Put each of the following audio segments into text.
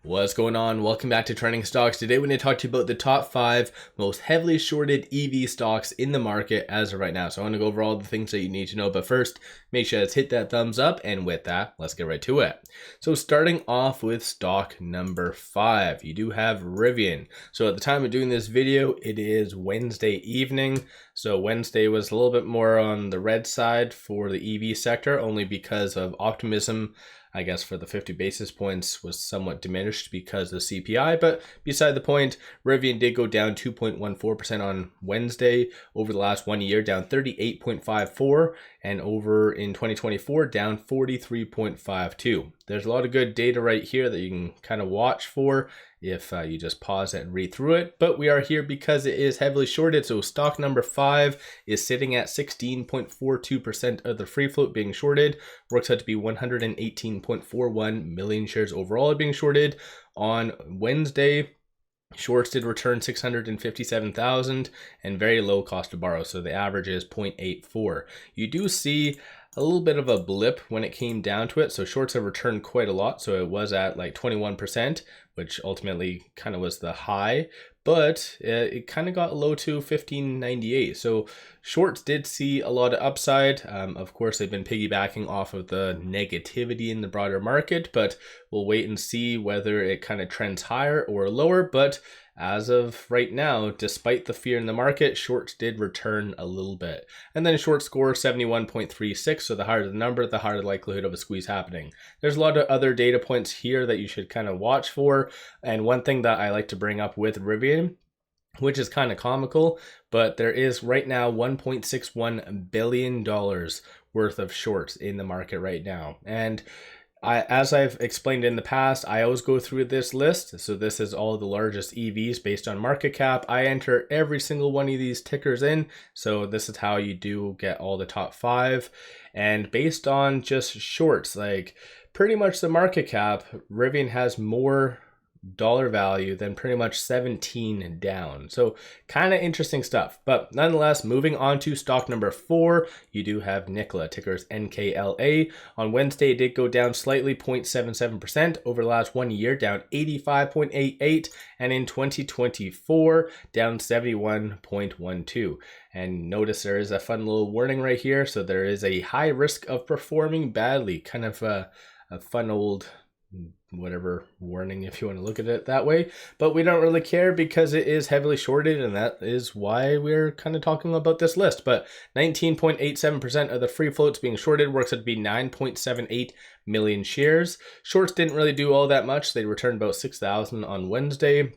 What's going on? Welcome back to Trending Stocks. Today we're going to talk to you about the top 5 most heavily shorted EV stocks in the market as of right now. So I want to go over all the things that you need to know, but first make sure to hit that thumbs up, and with that, let's get right to it. So starting off with stock number 5, you do have Rivian. So at the time of doing this video, it is Wednesday evening. So Wednesday was a little bit more on the red side for the EV sector, only because of optimism, I guess, for the 50 basis points was somewhat diminished because of CPI, but beside the point, Rivian did go down 2.14% on Wednesday. Over the last 1 year, down 38.54, and over in 2024, down 43.52. There's a lot of good data right here that you can kind of watch for if you just pause it and read through it, but we are here because it is heavily shorted. So stock number 5 is sitting at 16.42% of the free float being shorted. Works out to be 118.41 million shares overall being shorted. On Wednesday, shorts did return 657,000 and very low cost to borrow. So the average is 0.84. You do see a little bit of a blip when it came down to it. So shorts have returned quite a lot. So it was at like 21%, which ultimately kind of was the high, but it kind of got low to 1598. So shorts did see a lot of upside. Of course, they've been piggybacking off of the negativity in the broader market, but we'll wait and see whether it kind of trends higher or lower. But as of right now, despite the fear in the market, shorts did return a little bit. And then short score 71.36, so the higher the number, the higher the likelihood of a squeeze happening. There's a lot of other data points here that you should kind of watch for. And one thing that I like to bring up with Rivian, which is kind of comical, but there is right now $1.61 billion worth of shorts in the market right now. And as I've explained in the past, I always go through this list. So this is all the largest EVs based on market cap. I enter every single one of these tickers in. So this is how you do get all the top 5. And based on just shorts, like pretty much the market cap, Rivian has more dollar value than pretty much 17 down. So kind of interesting stuff. But nonetheless, moving on to stock number 4, you do have Nikola, tickers NKLA. On Wednesday, it did go down slightly, 0.77%. Over the last 1 year, down 85.88. And in 2024, down 71.12. And notice there is a fun little warning right here. So there is a high risk of performing badly. Kind of a fun old whatever warning if you want to look at it that way, but we don't really care because it is heavily shorted, and that is why we're kind of talking about this list. But 19.87% of the free floats being shorted, works out to be 9.78 million shares. Shorts didn't really do all that much. They returned about 6,000 on Wednesday.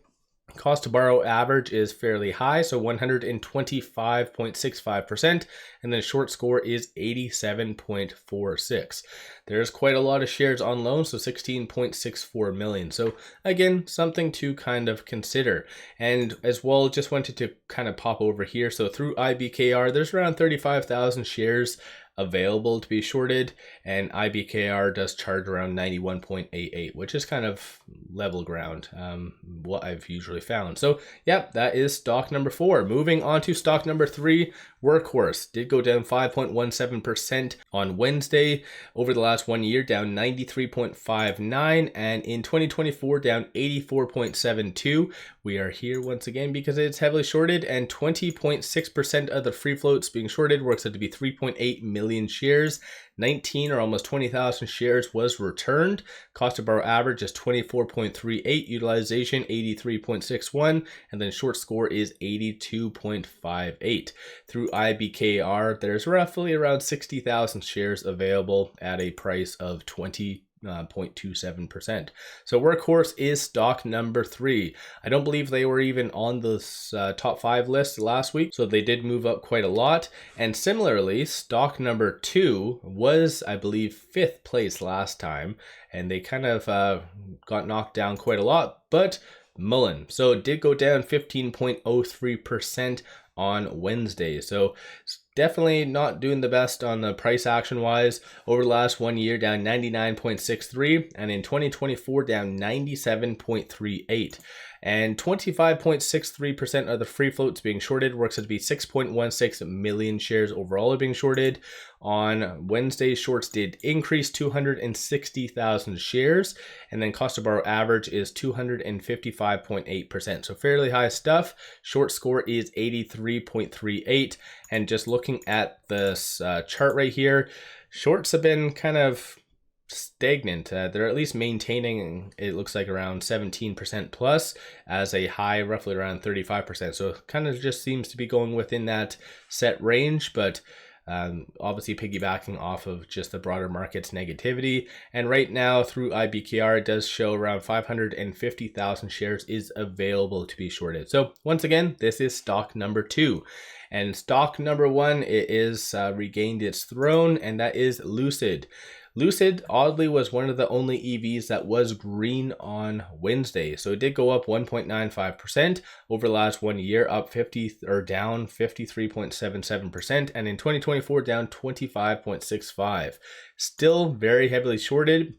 Cost to borrow average is fairly high, so 125.65%, and then short score is 87.46. There's quite a lot of shares on loan, so 16.64 million. So again, something to kind of consider. And as well, just wanted to kind of pop over here. So through IBKR, there's around 35,000 shares available to be shorted, and IBKR does charge around 91.88, which is kind of level ground, what I've usually found. So yeah, that is stock number 4. Moving on to stock number 3, Workhorse did go down 5.17% on Wednesday. Over the last 1 year, down 93.59, and in 2024, down 84.72. We are here once again because it's heavily shorted, and 20.6% of the free floats being shorted, works out to be 3.8 million shares. 19 or almost 20,000 shares was returned. Cost to borrow average is 24.38, utilization 83.61, and then short score is 82.58. Through IBKR, there's roughly around 60,000 shares available at a price of 0.27%. So Workhorse is stock number 3. I don't believe they were even on this top 5 list last week, so they did move up quite a lot. And similarly, stock number 2 was, I believe, 5th place last time, and they kind of got knocked down quite a lot, but Mullen. So it did go down 15.03% on Wednesday. So definitely not doing the best on the price action wise. Over the last 1 year, down 99.63, and in 2024, down 97.38. and 25.63% of the free floats being shorted. Works out to be 6.16 million shares overall are being shorted. On Wednesday, shorts did increase 260,000 shares, and then cost to borrow average is 255.8%. So fairly high stuff. Short score is 83.38. And just looking at this chart right here, shorts have been kind of stagnant. They're at least maintaining, it looks like, around 17% plus as a high, roughly around 35%. So it kind of just seems to be going within that set range, but obviously piggybacking off of just the broader market's negativity. And right now through IBKR, it does show around 550,000 shares is available to be shorted. So once again, this is stock number 2. And stock number 1, it is regained its throne, and that is Lucid. Lucid, oddly, was one of the only EVs that was green on Wednesday. So it did go up 1.95% over the last 1 year, up down 53.77%, and in 2024 down 25.65. Still very heavily shorted.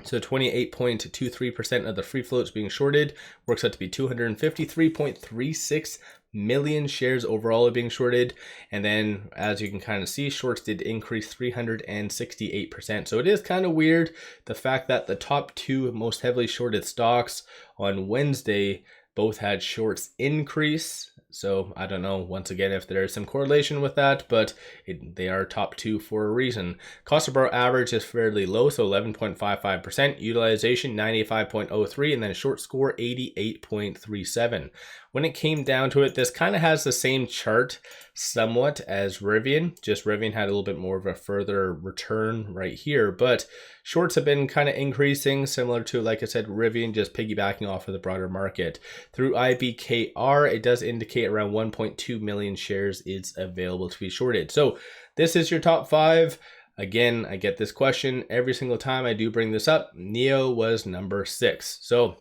So 28.23% of the free floats being shorted. Works out to be 253.36 million shares overall are being shorted. And then, as you can kind of see, shorts did increase 368%. So it is kind of weird, the fact that the top 2 most heavily shorted stocks on Wednesday both had shorts increase. So I don't know, once again, if there is some correlation with that, but they are top 2 for a reason. Cost to borrow average is fairly low, so 11.55%. Utilization 95.03, and then short score 88.37. When it came down to it, this kind of has the same chart somewhat as Rivian. Just Rivian had a little bit more of a further return right here, but shorts have been kind of increasing, similar to, like I said, Rivian, just piggybacking off of the broader market. Through IBKR, it does indicate around 1.2 million shares is available to be shorted. So this is your top 5. Again, I get this question every single time I do bring this up. NIO was number 6. So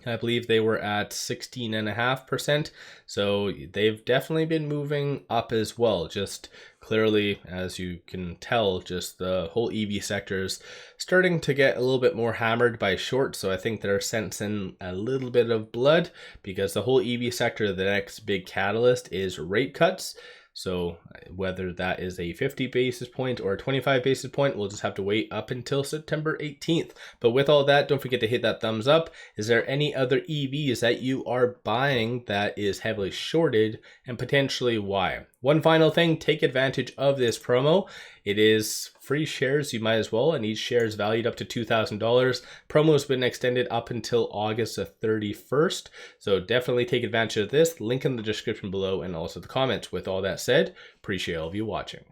I believe they were at 16.5%. So they've definitely been moving up as well. Just clearly, as you can tell, just the whole EV sector is starting to get a little bit more hammered by short. So I think they're sensing a little bit of blood, because the whole EV sector, the next big catalyst is rate cuts. So whether that is a 50 basis point or a 25 basis point, we'll just have to wait up until September 18th. But with all that, don't forget to hit that thumbs up. Is there any other EVs that you are buying that is heavily shorted, and potentially why? One final thing, take advantage of this promo. It is free shares, you might as well, and each share is valued up to $2,000. Promo has been extended up until August the 31st. So definitely take advantage of this. Link in the description below and also the comments. With all that said, appreciate all of you watching.